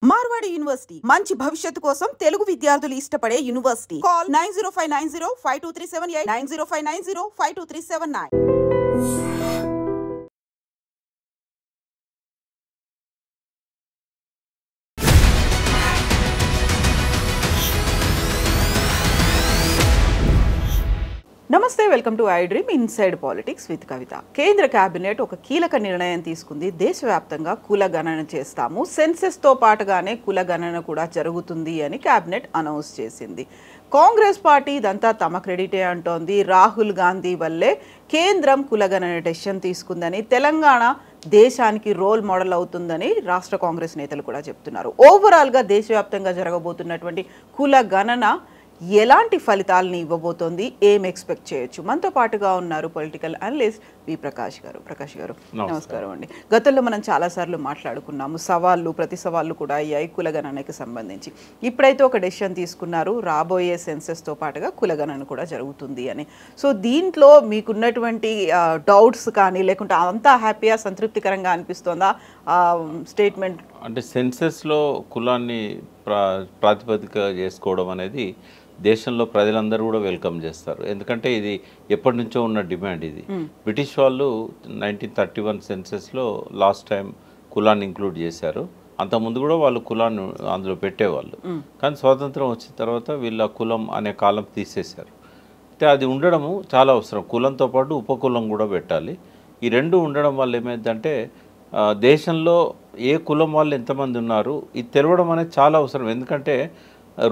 Marwadi university మంచి భవిష్యత్తు కోసం తెలుగు విద్యార్థులు ఇష్టపడే యూనివర్సిటీ. కాల్ 9059052378 9059052379. నమస్తే, welcome to I dream inside politics with Kavitha. కేంద్ర కేబినెట్ ఒక కీలక నిర్ణయం తీసుకుంది. దేశవ్యాప్తంగా కుల గణన చేస్తాము, సెన్సెస్తో పాటుగానే కుల గణన కూడా జరుగుతుంది అని కేబినెట్ అనౌన్స్ చేసింది. కాంగ్రెస్ పార్టీ ఇదంతా తమ క్రెడిటే అంటోంది. రాహుల్ గాంధీ వల్లే కేంద్రం కులగణన డెసిషన్ తీసుకుందని, తెలంగాణ దేశానికి రోల్ మోడల్ అవుతుందని రాష్ట్ర కాంగ్రెస్ నేతలు కూడా చెప్తున్నారు. ఓవరాల్గా దేశవ్యాప్తంగా జరగబోతున్నటువంటి కుల గణన ఎలాంటి ఫలితాలని ఇవ్వబోతోంది, ఏం ఎక్స్పెక్ట్ చేయొచ్చు? మనతో పాటుగా ఉన్నారు పొలిటికల్ అనలిస్ట్ వి ప్రకాష్ గారు. ప్రకాష్ గారు నమస్కారం అండి. గతంలో మనం చాలాసార్లు మాట్లాడుకున్నాము, ప్రతి సవాళ్ళు కూడా అయ్యాయి కులగణనకి సంబంధించి. ఇప్పుడైతే ఒక డెసిషన్ తీసుకున్నారు, రాబోయే సెన్సెస్తో పాటుగా కులగణన కూడా జరుగుతుంది అని. సో దీంట్లో మీకున్నటువంటి డౌట్స్ కానీ, లేకుంటే అంతా హ్యాపీగా సంతృప్తికరంగా అనిపిస్తోందా స్టేట్మెంట్? అంటే సెన్సెస్లో కులాన్ని ప్రాతిపదిక చేసుకోవడం అనేది దేశంలో ప్రజలందరూ కూడా వెల్కమ్ చేస్తారు. ఎందుకంటే ఇది ఎప్పటి నుంచో ఉన్న డిమాండ్. ఇది బ్రిటిష్ వాళ్ళు 1931 సెన్సెస్లో లాస్ట్ టైం కులాన్ని ఇంక్లూడ్ చేశారు. అంతకుముందు కూడా వాళ్ళు కులాన్ని అందులో పెట్టేవాళ్ళు. కానీ స్వాతంత్రం వచ్చిన తర్వాత వీళ్ళ కులం అనే కాలం తీసేశారు. అయితే అది ఉండడము చాలా అవసరం. కులంతో పాటు ఉపకులం కూడా పెట్టాలి. ఈ రెండు ఉండడం వల్ల ఏమైందంటే దేశంలో ఏ కులం వాళ్ళు ఎంతమంది ఉన్నారు ఇది తెలవడం అనేది చాలా అవసరం. ఎందుకంటే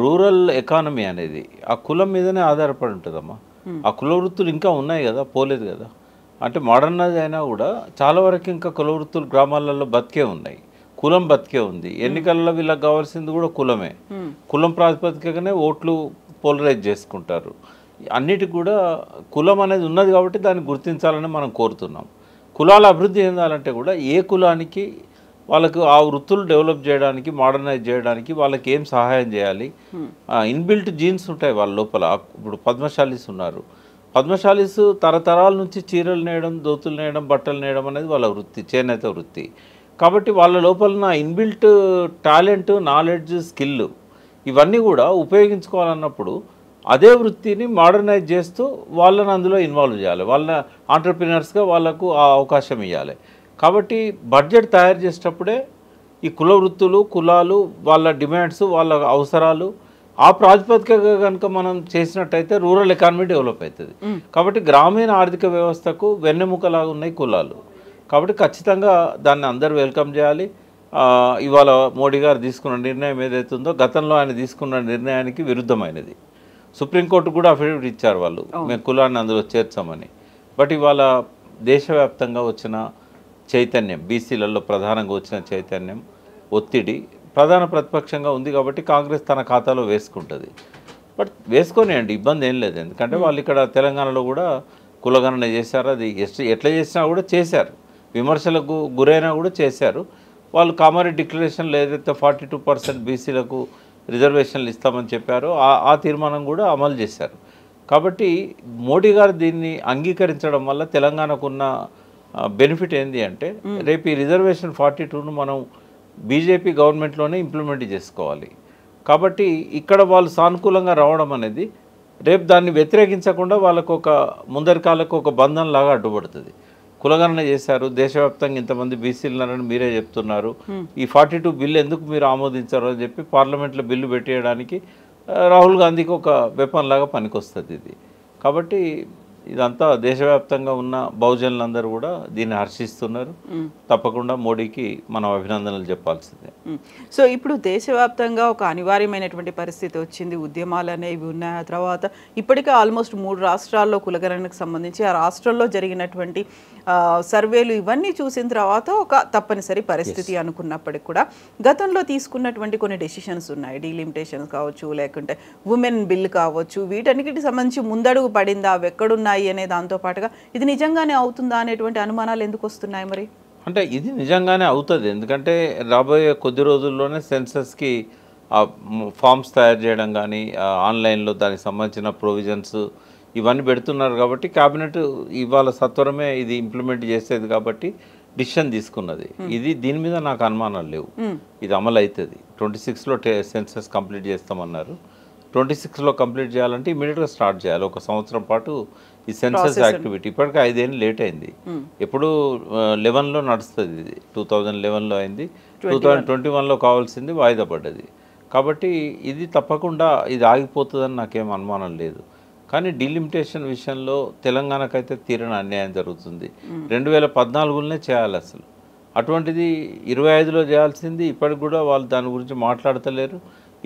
రూరల్ ఎకానమీ అనేది ఆ కులం మీదనే ఆధారపడి ఉంటుందమ్మా. ఆ కుల వృత్తులు ఇంకా ఉన్నాయి కదా, పోలేదు కదా. అంటే మోడర్నైజ్ అయినా కూడా చాలా వరకు ఇంకా కుల వృత్తులు గ్రామాలలో బతికే ఉన్నాయి, కులం బతికే ఉంది. ఎన్నికలలో వీళ్ళకి కావాల్సింది కూడా కులమే. కులం ప్రాతిపదికగానే ఓట్లు పోలరైజ్ చేసుకుంటారు. అన్నిటికి కూడా కులం అనేది ఉన్నది కాబట్టి దాన్ని గుర్తించాలని మనం కోరుతున్నాం. కులాల అభివృద్ధి చెందాలంటే కూడా ఏ కులానికి వాళ్ళకు ఆ వృత్తులు డెవలప్ చేయడానికి, మోడర్నైజ్ చేయడానికి వాళ్ళకి ఏం సహాయం చేయాలి. ఇన్బిల్ట్ జీన్స్ ఉంటాయి వాళ్ళ లోపల. ఇప్పుడు పద్మశాలీస్ ఉన్నారు. పద్మశాలీస్ తరతరాల నుంచి చీరలు నేయడం, దోతులు నేయడం, బట్టలు నేయడం అనేది వాళ్ళ వృత్తి, చేనేత వృత్తి. కాబట్టి వాళ్ళ లోపల ఇన్బిల్ట్ టాలెంట్, నాలెడ్జ్, స్కిల్ ఇవన్నీ కూడా ఉపయోగించుకోవాలన్నప్పుడు అదే వృత్తిని మోడర్నైజ్ చేస్తూ వాళ్ళని అందులో ఇన్వాల్వ్ చేయాలి. వాళ్ళ ఆంటర్ప్రినర్స్గా వాళ్ళకు ఆ అవకాశం ఇవ్వాలి. కాబట్టి బడ్జెట్ తయారు చేసేటప్పుడే ఈ కుల వృత్తులు, కులాలు, వాళ్ళ డిమాండ్స్, వాళ్ళ అవసరాలు ఆ ప్రాతిపదికగా కనుక మనం చేసినట్టయితే రూరల్ ఎకానమీ డెవలప్ అవుతుంది. కాబట్టి గ్రామీణ ఆర్థిక వ్యవస్థకు వెన్నెముకలాగా ఉన్నాయి కులాలు. కాబట్టి ఖచ్చితంగా దాన్ని అందరూ వెల్కమ్ చేయాలి. ఇవాళ మోడీ గారు తీసుకున్న నిర్ణయం ఏదైతుందో గతంలో ఆయన తీసుకున్న నిర్ణయానికి విరుద్ధమైనది. సుప్రీంకోర్టు కూడా అఫిడవిట్ ఇచ్చారు వాళ్ళు, మేము కులాన్ని అందులో చేర్చామని. బట్ ఇవాళ దేశవ్యాప్తంగా వచ్చిన చైతన్యం, బీసీలలో ప్రధానంగా వచ్చిన చైతన్యం, ఒత్తిడి ప్రధాన ప్రతిపక్షంగా ఉంది. కాబట్టి కాంగ్రెస్ తన ఖాతాలో వేసుకుంటుంది. బట్ వేసుకొనియండి, ఇబ్బంది ఏం లేదు. ఎందుకంటే వాళ్ళు ఇక్కడ తెలంగాణలో కూడా కులగణన చేశారు. అది ఎట్లా చేసినా కూడా చేశారు, విమర్శలకు గురైనా కూడా చేశారు. వాళ్ళు కామారెడ్డి డిక్లరేషన్లో ఏదైతే 42% బీసీలకు రిజర్వేషన్లు ఇస్తామని చెప్పారో ఆ తీర్మానం కూడా అమలు చేశారు. కాబట్టి మోడీ గారు దీన్ని అంగీకరించడం వల్ల తెలంగాణకున్న బెనిఫిట్ ఏంటి అంటే, రేపు ఈ రిజర్వేషన్ 42ను మనం బీజేపీ గవర్నమెంట్లోనే ఇంప్లిమెంట్ చేసుకోవాలి. కాబట్టి ఇక్కడ వాళ్ళు సానుకూలంగా రావడం అనేది రేపు దాన్ని వ్యతిరేకించకుండా వాళ్ళకు ఒక ముందరికాలకు ఒక బంధం లాగా అడ్డుపడుతుంది. కులగణన చేశారు, దేశవ్యాప్తంగా ఇంతమంది బీసీలున్నారని మీరే చెప్తున్నారు, ఈ 42 బిల్లు ఎందుకు మీరు ఆమోదించారు అని చెప్పి పార్లమెంట్లో బిల్లు పెట్టేయడానికి రాహుల్ గాంధీకి ఒక వెపన్ లాగా పనికొస్తుంది ఇది. కాబట్టి ఇదంతా దేశవ్యాప్తంగా ఉన్న బహుజనులందరూ కూడా దీన్ని హర్షిస్తున్నారు. తప్పకుండా మోడీకి మనం అభినందనలు చెప్పాల్సిందే. సో ఇప్పుడు దేశవ్యాప్తంగా ఒక అనివార్యమైనటువంటి పరిస్థితి వచ్చింది, ఉద్యమాలు అనేవి ఉన్నాయి. ఆ తర్వాత ఇప్పటికే ఆల్మోస్ట్ 3 రాష్ట్రాల్లో కులగణనకు సంబంధించి ఆ రాష్ట్రాల్లో జరిగినటువంటి సర్వేలు ఇవన్నీ చూసిన తర్వాత ఒక తప్పనిసరి పరిస్థితి అనుకున్నప్పటికి కూడా గతంలో తీసుకున్నటువంటి కొన్ని డెసిషన్స్ ఉన్నాయి. డీలిమిటేషన్స్ కావచ్చు, లేకుంటే ఉమెన్ బిల్ కావచ్చు, వీటన్నిటికి సంబంధించి ముందడుగు పడిందా, అవి ఎక్కడున్నాయి అనే దాంతో పాటుగా ఇది నిజంగానే అవుతుందా అనేటువంటి అనుమానాలు ఎందుకు వస్తున్నాయి మరి? అంటే ఇది నిజంగానే అవుతుంది. ఎందుకంటే రాబోయే కొద్ది రోజుల్లోనే సెన్సస్కి ఫామ్స్ తయారు చేయడం కానీ, ఆన్లైన్లో దానికి సంబంధించిన ప్రొవిజన్స్ ఇవన్నీ పెడుతున్నారు. కాబట్టి క్యాబినెట్ ఇవాళ సత్వరమే ఇది ఇంప్లిమెంట్ చేసేది కాబట్టి డిసిషన్ తీసుకున్నది. ఇది దీని మీద నాకు అనుమానాలు లేవు, ఇది అమలు అవుతుంది. 26లో సెన్సస్ కంప్లీట్ చేస్తామన్నారు. 26లో కంప్లీట్ చేయాలంటే ఇమీడియట్గా స్టార్ట్ చేయాలి. ఒక సంవత్సరం పాటు ఈ సెన్సస్ యాక్టివిటీ. ఇప్పటికీ 5 ఏళ్ళు లేట్ అయింది. ఎప్పుడు 11లో నడుస్తుంది, ఇది 2011లో అయింది, 2021లో కావాల్సింది వాయిదా పడ్డది. కాబట్టి ఇది తప్పకుండా ఇది ఆగిపోతుందని నాకేం అనుమానం లేదు. కానీ డీలిమిటేషన్ విషయంలో తెలంగాణకైతే తీరని అన్యాయం జరుగుతుంది. 2014లోనే చేయాలి అసలు. అటువంటిది 25లో చేయాల్సింది ఇప్పటికి కూడా వాళ్ళు దాని గురించి మాట్లాడతలేరు.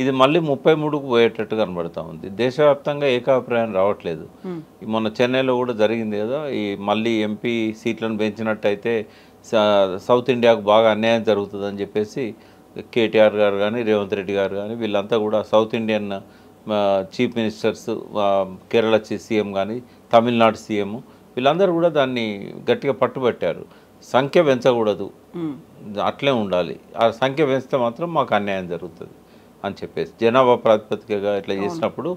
ఇది మళ్ళీ 33కు పోయేటట్టు కనబడుతూ ఉంది. దేశవ్యాప్తంగా ఏకాభిప్రాయం రావట్లేదు. మొన్న చెన్నైలో కూడా జరిగింది కదా, ఈ మళ్ళీ ఎంపీ సీట్లను పెంచినట్టయితే సౌత్ ఇండియాకు బాగా అన్యాయం జరుగుతుందని చెప్పేసి కేటీఆర్ గారు కానీ రేవంత్ రెడ్డి గారు కానీ వీళ్ళంతా కూడా south Indian chief ministers, Kerala CM కానీ తమిళనాడు సీఎం వీళ్ళందరూ కూడా దాన్ని గట్టిగా పట్టుబట్టారు. సంఖ్య పెంచకూడదు, అట్లే ఉండాలి, ఆ సంఖ్య పెంచితే మాత్రం మాకు అన్యాయం జరుగుతుంది అని చెప్పేసి జనాభా ప్రాతిపదికగా ఇట్లా చేసినప్పుడు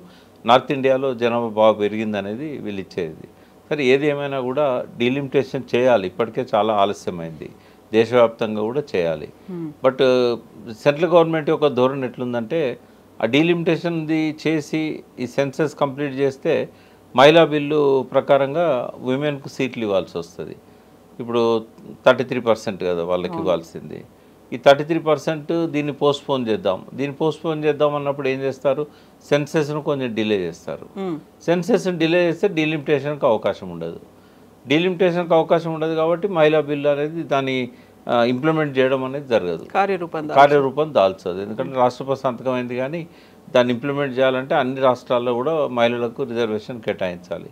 నార్త్ ఇండియాలో జనాభా బాగా పెరిగిందనేది వీళ్ళు ఇచ్చేది. సరే ఏది ఏమైనా కూడా డీలిమిటేషన్ చేయాలి. ఇప్పటికే చాలా ఆలస్యమైంది, దేశవ్యాప్తంగా కూడా చేయాలి. బట్ సెంట్రల్ గవర్నమెంట్ యొక్క ధోరణి ఎట్లుందంటే ఆ డీలిమిటేషన్ది చేసి ఈ సెన్సస్ కంప్లీట్ చేస్తే మహిళా బిల్లు ప్రకారంగా విమెన్కు సీట్లు ఇవ్వాల్సి వస్తుంది. ఇప్పుడు 33% కదా వాళ్ళకి ఇవ్వాల్సింది. ఈ 33% దీన్ని పోస్ట్పోన్ చేద్దాం అన్నప్పుడు ఏం చేస్తారు, సెన్సెస్ను కొంచెం డిలే చేస్తారు. సెన్సెస్ను డిలే చేస్తే డీలిమిటేషన్కి అవకాశం ఉండదు కాబట్టి మహిళా బిల్లు అనేది దాన్ని ఇంప్లిమెంట్ చేయడం అనేది జరగదు, కార్యరూపం దాల్చదు. ఎందుకంటే రాష్ట్రపతి సంతకం అయింది కానీ దాన్ని ఇంప్లిమెంట్ చేయాలంటే అన్ని రాష్ట్రాల్లో కూడా మహిళలకు రిజర్వేషన్ కేటాయించాలి.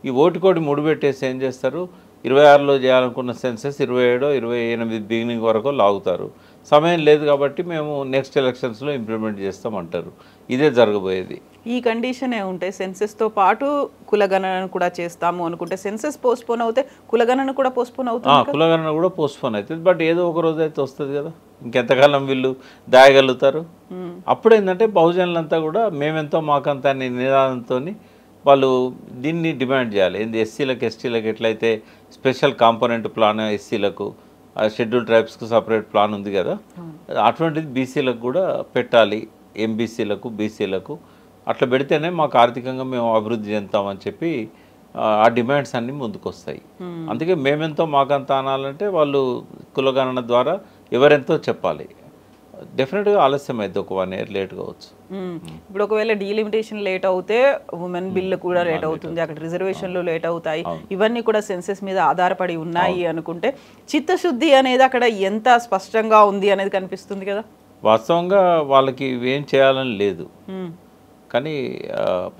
ఈ ఓటుకోడి ముడిపెట్టేసి ఏం చేస్తారు, 26లో చేయాలనుకున్న సెన్సెస్ 27, 28 బిగినింగ్ వరకు లాగుతారు. సమయం లేదు కాబట్టి మేము నెక్స్ట్ ఎలక్షన్స్లో ఇంప్లిమెంట్ చేస్తామంటారు. ఇదే జరగబోయేది. ఈ కండిషన్ ఉంటే సెన్సెస్తో పాటు కులగణన కూడా చేస్తాము అనుకుంటే సెన్సెస్ పోస్ట్పోన్ అవుతే కులగణన కూడా పోస్ట్పోన్ అవుతుంది. కులగణన కూడా పోస్ట్పోన్ అవుతుంది. బట్ ఏదో ఒక రోజు అయితే వస్తుంది కదా, ఇంకెంతకాలం వీళ్ళు దాయగలుగుతారు. అప్పుడు ఏంటంటే బహుజనులంతా కూడా మేమెంతో మాకంతా అనే నినాదంతో వాళ్ళు దీన్ని డిమాండ్ చేయాలి. ఏంది ఎస్సీలకు ఎస్టీలకు ఎట్లయితే స్పెషల్ కాంపోనెంట్ ప్లాన్ ఎస్సీలకు, షెడ్యూల్ ట్రైబ్స్కు సపరేట్ ప్లాన్ ఉంది కదా, అటువంటిది బీసీలకు కూడా పెట్టాలి. ఎంబీసీలకు బీసీలకు అట్లా పెడితేనే మాకు ఆర్థికంగా మేము అభివృద్ధి చెందుతామని చెప్పి ఆ డిమాండ్స్ అన్నీ ముందుకు వస్తాయి. అందుకే మేమెంతో మాకంత అనాలంటే వాళ్ళు కులగణన ద్వారా ఎవరెంతో చెప్పాలి. డెఫినెట్గా ఆలస్యం అయితే ఒక 1 year లేట్ కావచ్చు. ఇప్పుడు ఒకవేళ డీలిమిటేషన్ లేట్ అవుతే ఉమెన్ బిల్ కూడా లేట్ అవుతుంది, అక్కడ రిజర్వేషన్లు లేట్ అవుతాయి. ఇవన్నీ కూడా సెన్సెస్ మీద ఆధారపడి ఉన్నాయి అనుకుంటే చిత్తశుద్ధి అనేది అక్కడ ఎంత స్పష్టంగా ఉంది అనేది కనిపిస్తుంది కదా. వాస్తవంగా వాళ్ళకి ఏం చేయాలని లేదు, కానీ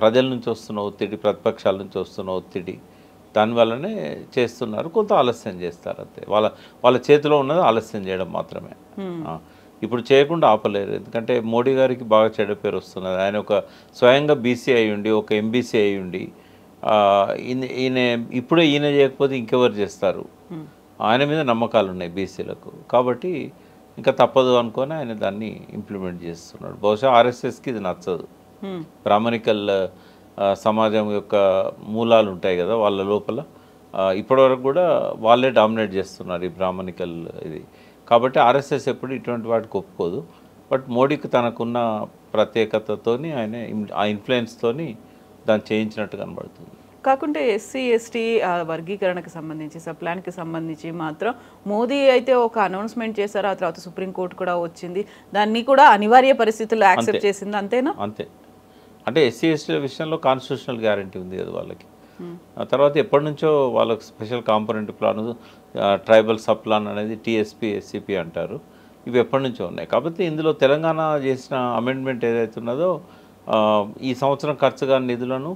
ప్రజల నుంచి వస్తున్న ఒత్తిడి, ప్రతిపక్షాల నుంచి వస్తున్న ఒత్తిడి, దానివల్లనే చేస్తున్నారు. కొంత ఆలస్యం చేస్తారు అంతే. వాళ్ళ చేతిలో ఉన్నది ఆలస్యం చేయడం మాత్రమే. ఇప్పుడు చేయకుండా ఆపలేరు. ఎందుకంటే మోడీ గారికి బాగా చెడ్డ పేరు వస్తున్నది. ఆయన ఒక స్వయంగా బీసీ అయి ఉండి, ఒక ఎంబీసీ అయి ఉండి, ఈయన చేయకపోతే ఇంకెవరు చేస్తారు. ఆయన మీద నమ్మకాలు ఉన్నాయి బీసీలకు. కాబట్టి ఇంకా తప్పదు అనుకొని ఆయన దాన్ని ఇంప్లిమెంట్ చేస్తున్నాడు. బహుశా ఆర్ఎస్ఎస్కి ఇది నచ్చదు. బ్రాహ్మణికల్ సమాజం యొక్క మూలాలు ఉంటాయి కదా వాళ్ళ లోపల, ఇప్పటివరకు కూడా వాళ్ళే డామినేట్ చేస్తున్నారు ఈ బ్రాహ్మణికల్ ఇది. కాబట్టి ఆర్ఎస్ఎస్ ఎప్పుడు ఇటువంటి వాటికి ఒప్పుకోదు. బట్ మోడీకి తనకున్న ప్రత్యేకతతోని ఆయన ఆ ఇన్ఫ్లుయెన్స్తోని దాన్ని చేయించినట్టు కనబడుతుంది. కాకుంటే ఎస్సీ ఎస్టీ వర్గీకరణకు సంబంధించి సప్లాన్కి సంబంధించి మాత్రం మోదీ అయితే ఒక అనౌన్స్మెంట్ చేశారు, ఆ తర్వాత సుప్రీంకోర్టు కూడా వచ్చింది, దాన్ని కూడా అనివార్య పరిస్థితుల్లో యాక్సెప్ట్ చేసింది, అంతేనా? అంతే. అంటే ఎస్సీ ఎస్టీల విషయంలో కాన్స్టిట్యూషనల్ గ్యారంటీ ఉంది కదా వాళ్ళకి. ఆ తర్వాత ఎప్పటి నుంచో వాళ్ళకి special component plan, tribal sub plan అనేది టీఎస్పీ ఎస్సీపీ అంటారు. ఇవి ఎప్పటి నుంచో ఉన్నాయి. కాబట్టి ఇందులో తెలంగాణ చేసిన అమెండ్మెంట్ ఏదైతే ఉన్నదో ఈ సంవత్సరం ఖర్చు కాని నిధులను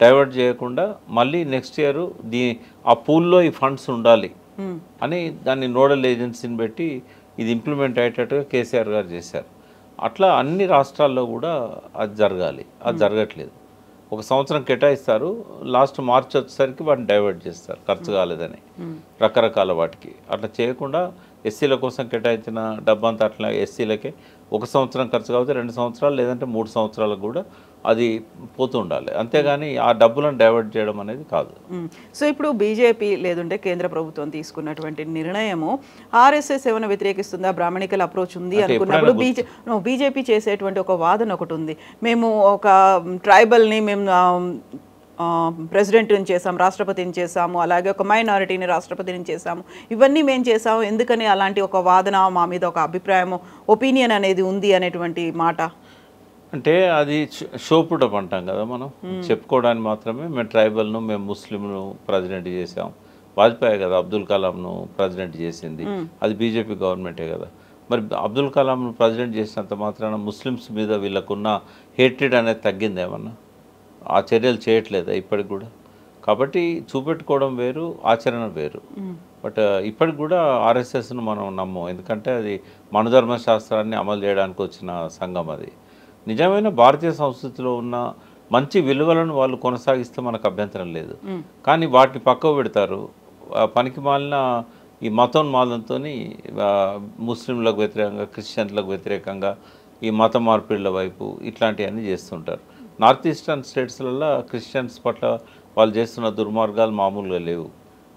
డైవర్ట్ చేయకుండా మళ్ళీ నెక్స్ట్ ఇయర్ ఆ పూల్లో ఈ ఫండ్స్ ఉండాలి అని దాన్ని నోడల్ ఏజెన్సీని పెట్టి ఇది ఇంప్లిమెంట్ అయ్యేటట్టుగా కేసీఆర్ గారు చేశారు. అట్లా అన్ని రాష్ట్రాల్లో కూడా అది జరగాలి. అది జరగట్లేదు. ఒక సంవత్సరం కేటాయిస్తారు, లాస్ట్ మార్చ్ వచ్చేసరికి వాటిని డైవర్ట్ చేస్తారు ఖర్చు కాలేదని రకరకాల వాటికి. అట్లా చేయకుండా ఎస్సీల కోసం కేటాయించిన డబ్బంతా అట్లా ఎస్సీలకే 1 సంవత్సరం ఖర్చు కాకపోతే 2 సంవత్సరాలు లేదంటే 3 సంవత్సరాలకు కూడా అది పోతూ ఉండాలి. అంతేగాని ఆ డబ్బులను డైవర్ట్ చేయడం అనేది కాదు. సో ఇప్పుడు బీజేపీ లేదంటే కేంద్ర ప్రభుత్వం తీసుకున్నటువంటి నిర్ణయము ఆర్ఎస్ఎస్ ఏమైనా వ్యతిరేకిస్తుందా? బ్రాహ్మణికల్ అప్రోచ్ ఉంది అనుకున్నప్పుడు బీజేపీ చేసేటువంటి ఒక వాదన ఒకటి ఉంది. మేము ఒక ట్రైబల్ని మేము ప్రెసిడెంట్ని చేసాము, రాష్ట్రపతిని చేసాము, అలాగే ఒక మైనారిటీని రాష్ట్రపతిని చేసాము, ఇవన్నీ మేము చేసాము, ఎందుకని అలాంటి ఒక వాదన, మా మీద ఒక అభిప్రాయము, ఒపీనియన్ అనేది ఉంది అనేటువంటి మాట. అంటే అది షోపుటప్ అంటాం కదా మనం, చెప్పుకోవడానికి మాత్రమే. మేము ట్రైబల్ను, మేము ముస్లింను ప్రెసిడెంట్ చేసాం. వాజ్పేయి కదా అబ్దుల్ కలాంను ప్రెసిడెంట్ చేసింది, అది బీజేపీ గవర్నమెంటే కదా. మరి అబ్దుల్ కలాంను ప్రెసిడెంట్ చేసినంత మాత్రాన ముస్లిమ్స్ మీద వీళ్ళకున్న హేట్రెడ్ అనేది తగ్గిందేమన్నా? ఆ చర్యలు చేయట్లేదా ఇప్పటికి కూడా? కాబట్టి చూపెట్టుకోవడం వేరు, ఆచరణ వేరు. బట్ ఇప్పటికి కూడా ఆర్ఎస్ఎస్ను మనం నమ్మం, ఎందుకంటే అది మనుధర్మ శాస్త్రాన్ని అమలు చేయడానికి వచ్చిన సంఘం. అది నిజమైన భారతీయ సంస్కృతిలో ఉన్న మంచి విలువలను వాళ్ళు కొనసాగిస్తే మనకు అభ్యంతరం లేదు. కానీ వాటిని పక్కకు పెడతారు. పనికి మాలిన ఈ మతోన్మాదంతో ముస్లింలకు వ్యతిరేకంగా, క్రిస్టియన్లకు వ్యతిరేకంగా ఈ మత మార్పిడుల వైపు ఇట్లాంటివన్నీ చేస్తుంటారు. నార్త్ ఈస్టర్న్ స్టేట్స్లలో క్రిస్టియన్స్ పట్ల వాళ్ళు చేస్తున్న దుర్మార్గాలు మామూలుగా లేవు.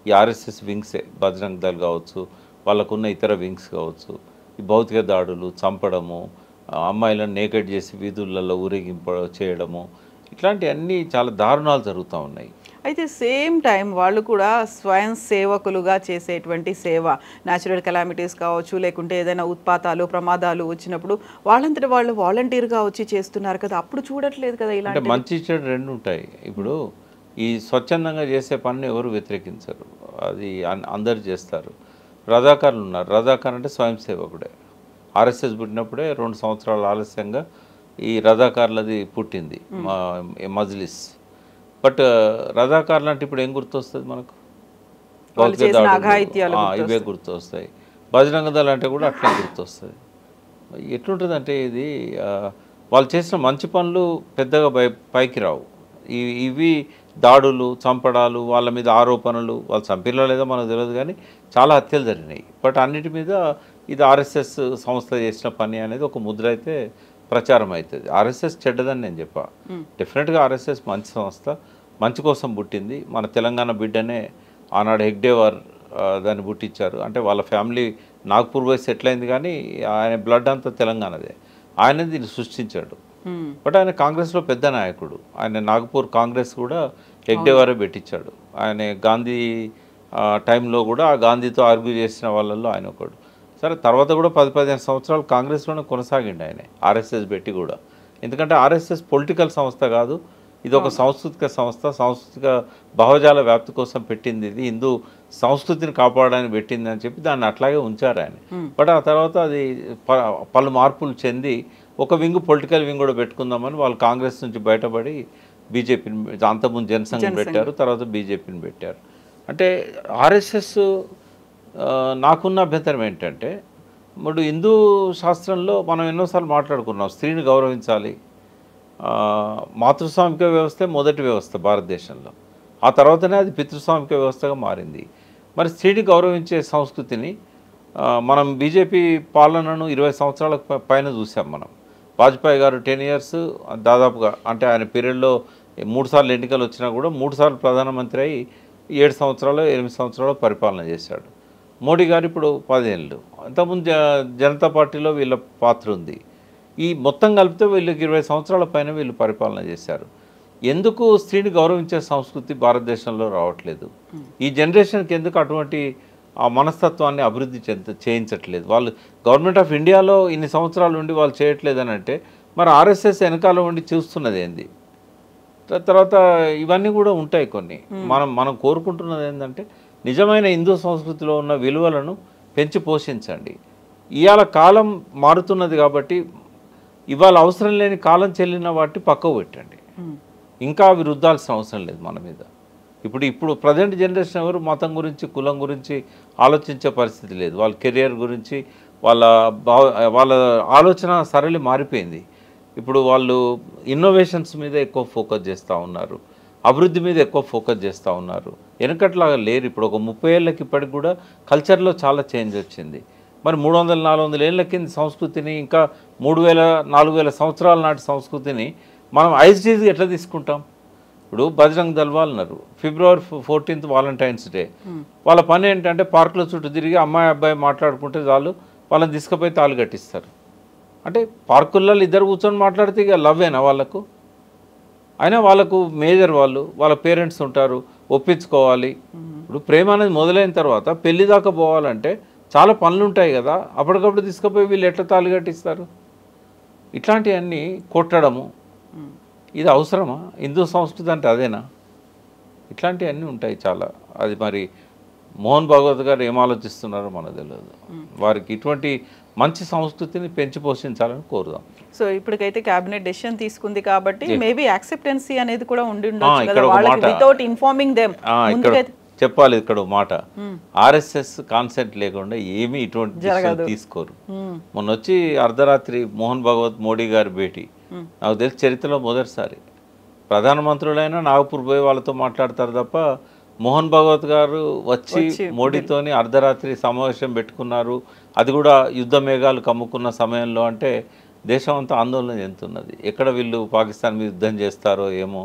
ఈ ఆర్ఎస్ఎస్ వింగ్సే, బజరంగ్ దళ్ కావచ్చు, వాళ్ళకున్న ఇతర వింగ్స్ కావచ్చు, ఈ భౌతిక దాడులు, చంపడము, అమ్మాయిలను నేకెడ్ చేసి వీధులలో ఊరేగింప చేయడము, ఇట్లాంటివన్నీ చాలా దారుణాలు జరుగుతూ ఉన్నాయి. అయితే సేమ్ టైం వాళ్ళు కూడా స్వయం సేవకులుగా చేసేటువంటి సేవ, న్యాచురల్ కెలామిటీస్ కావచ్చు, లేకుంటే ఏదైనా ఉత్పాతాలు, ప్రమాదాలు వచ్చినప్పుడు వాళ్ళంతటి వాళ్ళు వాలంటీర్గా వచ్చి చేస్తున్నారు కదా, అప్పుడు చూడట్లేదు కదా ఇలా? అంటే మంచి చెడు రెండు ఉంటాయి. ఇప్పుడు ఈ స్వచ్ఛందంగా చేసే పనిని ఎవరు వ్యతిరేకించరు, అది అందరు చేస్తారు. రజాకారులు ఉన్నారు, రజాకార్ అంటే స్వయం సేవకుడే. ఆర్ఎస్ఎస్ పుట్టినప్పుడే 2 సంవత్సరాల ఆలస్యంగా ఈ రజాకార్లది పుట్టింది మజ్లిస్. బట్ రజాకార్లు అంటే ఇప్పుడు ఏం గుర్తొస్తుంది మనకు? భౌతిక దాడులు, ఇవే గుర్తొస్తాయి. బజరంగ దళ్ అంటే కూడా అట్లే గుర్తొస్తుంది. ఎట్లుంటుందంటే ఇది వాళ్ళు చేసిన మంచి పనులు పెద్దగా పైకి రావు. ఇవి దాడులు, చంపడాలు, వాళ్ళ మీద ఆరోపణలు, వాళ్ళు చంపిలో లేదో మనకు తెలియదు కానీ చాలా హత్యలు జరిగినాయి. బట్ అన్నిటి మీద ఇది ఆర్ఎస్ఎస్ సంస్థ చేసిన పని అనేది ఒక ముద్ర అయితే ప్రచారం అవుతుంది. ఆర్ఎస్ఎస్ చెడ్డదని నేను చెప్పా. డెఫినెట్గా ఆర్ఎస్ఎస్ మంచి సంస్థ, మంచి కోసం పుట్టింది. మన తెలంగాణ బిడ్డనే ఆనాడు హెగ్డేవార్ దాన్ని పుట్టించారు. అంటే వాళ్ళ ఫ్యామిలీ నాగ్పూర్ పోయి సెటిల్ అయింది, కానీ ఆయన బ్లడ్ అంతా తెలంగాణదే. ఆయన దీన్ని సృష్టించాడు. బట్ ఆయన కాంగ్రెస్లో పెద్ద నాయకుడు. ఆయన నాగపూర్ కాంగ్రెస్ కూడా హెగ్డేవారే పెట్టించాడు. ఆయన గాంధీ టైంలో కూడా ఆ గాంధీతో ఆర్గ్యూ చేసిన వాళ్ళల్లో ఆయన ఒకడు. సరే, తర్వాత కూడా 10-15 సంవత్సరాలు కాంగ్రెస్లోనే కొనసాగిండి ఆయన, ఆర్ఎస్ఎస్ పెట్టి కూడా. ఎందుకంటే ఆర్ఎస్ఎస్ పొలిటికల్ సంస్థ కాదు, ఇది ఒక సాంస్కృతిక సంస్థ. సాంస్కృతిక భావజాల వ్యాప్తి కోసం పెట్టింది, ఇది హిందూ సంస్కృతిని కాపాడడానికి పెట్టింది అని చెప్పి దాన్ని అట్లాగే ఉంచారు ఆయన. బట్ ఆ తర్వాత అది పలు మార్పులు చెంది ఒక వింగ్, పొలిటికల్ వింగ్ కూడా పెట్టుకుందామని వాళ్ళు కాంగ్రెస్ నుంచి బయటపడి బీజేపీని, అంతకుముందు జనసంఘ్ పెట్టారు, తర్వాత బీజేపీని పెట్టారు. అంటే ఆర్ఎస్ఎస్ నాకున్న అభ్యంతరం ఏంటంటే, ఇప్పుడు హిందూ శాస్త్రంలో మనం ఎన్నోసార్లు మాట్లాడుకున్నాం, స్త్రీని గౌరవించాలి. మాతృస్వామిక వ్యవస్థే మొదటి వ్యవస్థ భారతదేశంలో, ఆ తర్వాతనే అది పితృస్వామిక వ్యవస్థగా మారింది. మరి స్త్రీని గౌరవించే సంస్కృతిని మనం బీజేపీ పాలనను 20 సంవత్సరాల పైన చూసాం మనం. వాజ్పేయి గారు 10 years దాదాపుగా, అంటే ఆయన పీరియడ్లో 3 సార్లు ఎన్నికలు వచ్చినా కూడా 3 సార్లు ప్రధానమంత్రి అయి 7 సంవత్సరాలు 8 సంవత్సరాలు పరిపాలన చేశాడు. మోడీ గారు ఇప్పుడు 10 ఏళ్ళు. అంతకుముందు జనతా పార్టీలో వీళ్ళ పాత్ర ఉంది. ఈ మొత్తం కలిపితే వీళ్ళకి 20 సంవత్సరాల పైన వీళ్ళు పరిపాలన చేశారు. ఎందుకు స్త్రీని గౌరవించే సంస్కృతి భారతదేశంలో రావట్లేదు? ఈ జనరేషన్కి ఎందుకు అటువంటి ఆ మనస్తత్వాన్ని అభివృద్ధి చేయించట్లేదు? వాళ్ళు గవర్నమెంట్ ఆఫ్ ఇండియాలో ఇన్ని సంవత్సరాలు ఉండి వాళ్ళు చేయట్లేదని అంటే, మరి ఆర్ఎస్ఎస్ వెనకాల ఉండి చూస్తున్నది ఏంది? తర్వాత ఇవన్నీ కూడా ఉంటాయి కొన్ని. మనం కోరుకుంటున్నది ఏంటంటే, నిజమైన హిందూ సంస్కృతిలో ఉన్న విలువలను పెంచి పోషించండి. ఇవాళ కాలం మారుతున్నది కాబట్టి ఇవాళ అవసరం లేని కాలం చెల్లిన వాటిని పక్కకు పెట్టండి. ఇంకా అవి రుద్దాల్సిన అవసరం లేదు మన మీద. ఇప్పుడు ప్రజెంట్ జనరేషన్ ఎవరు మతం గురించి, కులం గురించి ఆలోచించే పరిస్థితి లేదు. వాళ్ళ కెరియర్ గురించి, వాళ్ళ ఆలోచన సరళి మారిపోయింది. ఇప్పుడు వాళ్ళు ఇన్నోవేషన్స్ మీద ఎక్కువ ఫోకస్ చేస్తూ ఉన్నారు, అభివృద్ధి మీద ఎక్కువ ఫోకస్ చేస్తూ ఉన్నారు. వెనకట్లాగా లేరు. ఇప్పుడు ఒక 30 ఏళ్ళకి ఇప్పటికి కూడా కల్చర్లో చాలా చేంజ్ వచ్చింది. మరి 300-400 ఏళ్ళ కింద సంస్కృతిని ఇంకా 3000-4000 సంవత్సరాల నాటి సంస్కృతిని మనం ఐస్డీజ్గా ఎట్లా తీసుకుంటాం? ఇప్పుడు బజరంగ్ దళ్ వాళ్ళు ఉన్నారు, February 14th వాలంటైన్స్ డే. వాళ్ళ పని ఏంటంటే పార్కుల చుట్టూ తిరిగి అమ్మాయి అబ్బాయి మాట్లాడుకుంటే చాలు, వాళ్ళని తీసుకుపోయి తాళి కట్టిస్తారు. అంటే పార్కుల్లో ఇద్దరు కూర్చొని మాట్లాడితే ఇక లవ్వేనా వాళ్ళకు? అయినా వాళ్ళకు మేజర్ వాళ్ళ పేరెంట్స్ ఉంటారు, ఒప్పించుకోవాలి. ఇప్పుడు ప్రేమ అనేది మొదలైన తర్వాత పెళ్లి దాకా పోవాలంటే చాలా పనులు ఉంటాయి కదా, అప్పటికప్పుడు తీసుకుపోయి వీళ్ళు ఎట్లా తాళి కట్టిస్తారు? ఇట్లాంటివన్నీ కొట్టడము, ఇది అవసరమా? హిందూ సంస్కృతి అంటే అదేనా? ఇట్లాంటివన్నీ ఉంటాయి చాలా. అది మరి మోహన్ భాగవత్ గారు ఏం ఆలోచిస్తున్నారో మనకు తెలియదు. వారికి ఇటువంటి మంచి సంస్కృతిని పెంచి పోషించాలని కోరుదాం. సో ఇప్పటికైతే క్యాబినెట్ డెసిషన్ తీసుకుంది కాబట్టి మేబీ యాక్సెప్టెన్సీ అనేది కూడా ఉండి వితౌట్ ఇన్ఫార్మింగ్ దెమ్. చెప్పాలి ఇక్కడ మాట, RSS కాన్సెప్ట్ లేకుండా ఏమీ ఇటువంటి డిసిషన్ తీసుకోరు. మొన్న వచ్చి అర్ధరాత్రి మోహన్ భాగవత్ మోడీ గారి భేటీ నాకు తెలిసి చరిత్రలో మొదటిసారి. ప్రధానమంత్రులైనా నాగపూర్ పోయి వాళ్ళతో మాట్లాడతారు తప్ప మోహన్ భాగవత్ గారు వచ్చి మోడీతోని అర్ధరాత్రి సమావేశం పెట్టుకున్నారు. అది కూడా యుద్ధ మేఘాలు కమ్ముకున్న సమయంలో. అంటే దేశం అంతా ఆందోళన చెందుతున్నది, ఎక్కడ వీళ్ళు పాకిస్తాన్ మీద యుద్ధం చేస్తారో ఏమో.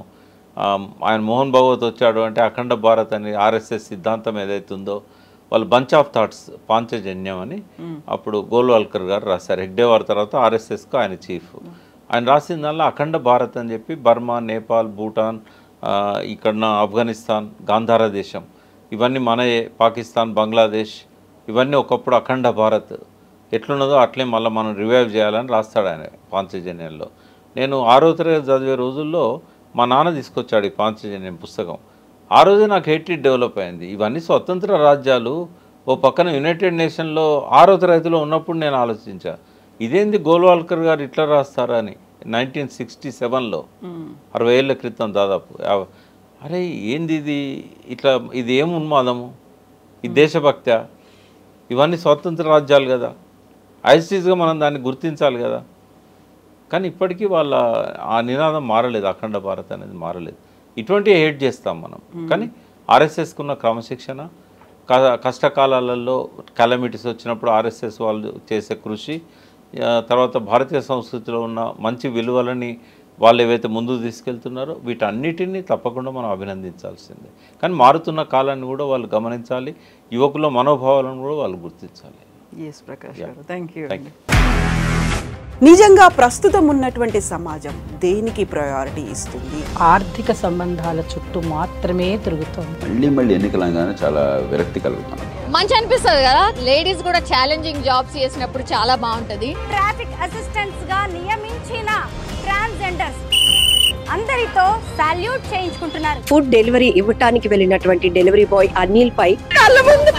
ఆయన మోహన్ భాగవత్ వచ్చాడు అంటే అఖండ భారత్ అని RSS సిద్ధాంతం ఏదైతుందో వాళ్ళు బంచ్ ఆఫ్ థాట్స్ పాంచజన్యం అని అప్పుడు గోల్వాల్కర్ గారు రాశారు. హెగ్డేవార్ తర్వాత RSSకు ఆయన చీఫ్. ఆయన రాసిందల్లా అఖండ భారత్ అని చెప్పి బర్మా, నేపాల్, భూటాన్, ఇక్కడ ఆఫ్ఘనిస్తాన్, గాంధార దేశం ఇవన్నీ మనయే, పాకిస్తాన్, బంగ్లాదేశ్ ఇవన్నీ ఒకప్పుడు అఖండ భారత్ ఎట్లున్నదో అట్లే మళ్ళీ మనం రివైవ్ చేయాలని రాస్తాడు ఆయన పాంచజన్యంలో. నేను 6వ తరగతి చదివే రోజుల్లో మా నాన్న తీసుకొచ్చాడు ఈ పాంచజన్యం పుస్తకం. ఆ రోజే నాకు హేట్రెడ్ డెవలప్ అయింది. ఇవన్నీ స్వతంత్ర రాజ్యాలు, ఓ పక్కన యునైటెడ్ నేషన్లో 6వ తరగతిలో ఉన్నప్పుడు నేను ఆలోచించా, ఇదేంది గోల్వాల్కర్ గారు ఇట్లా రాస్తారా అని. 1967లో 60 ఏళ్ళ క్రితం దాదాపు. అరే ఏంది ఇది, ఇట్లా ఇది ఏం ఉన్మాదము, ఈ దేశభక్తి, ఇవన్నీ స్వతంత్ర రాజ్యాలు కదా, ఐస్టీస్గా మనం దాన్ని గుర్తించాలి కదా. కానీ ఇప్పటికీ వాళ్ళ ఆ నినాదం మారలేదు, అఖండ భారత్ అనేది మారలేదు. ఇటువంటి హేట్ చేస్తాం మనం. కానీ RSSకున్న క్రమశిక్షణ, కష్టకాలాలలో కెలమిటీస్ వచ్చినప్పుడు RSS వాళ్ళు చేసే కృషి, తర్వాత భారతీయ సంస్కృతిలో ఉన్న మంచి విలువలని వాళ్ళు ఏవైతే ముందుకు తీసుకెళ్తున్నారో వీటన్నిటినీ తప్పకుండా మనం అభినందించాల్సిందే. కానీ మారుతున్న కాలాన్ని కూడా వాళ్ళు గమనించాలి, యువకుల మనోభావాలను కూడా వాళ్ళు గుర్తించాలి. నిజంగా ప్రస్తుతం ఉన్నటువంటి సమాజం దేనికి ప్రయారిటీ ఇస్తుంది? ఆర్థిక సంబంధాల చుట్టూ మాత్రమే తిరుగుతుంది. మళ్ళీ ఎన్నికలంగానే చాలా విరక్తి కలుగుతాను. మంచి అనిపిస్తుంది కదా, లేడీస్ కూడా ఛాలెంజింగ్ జాబ్స్ చేసినప్పుడు చాలా బాగుంటది. ట్రాఫిక్ అసిస్టెంట్స్ గా నియమించిన ట్రాన్స్జెండర్స్ అందరితో సాల్యూట్ చేయించుకుంటున్నారు. ఫుడ్ డెలివరీ ఇవ్వటానికి వెళ్ళినటువంటి డెలివరీ బాయ్ అనిల్ పై కళ్ళ ముందు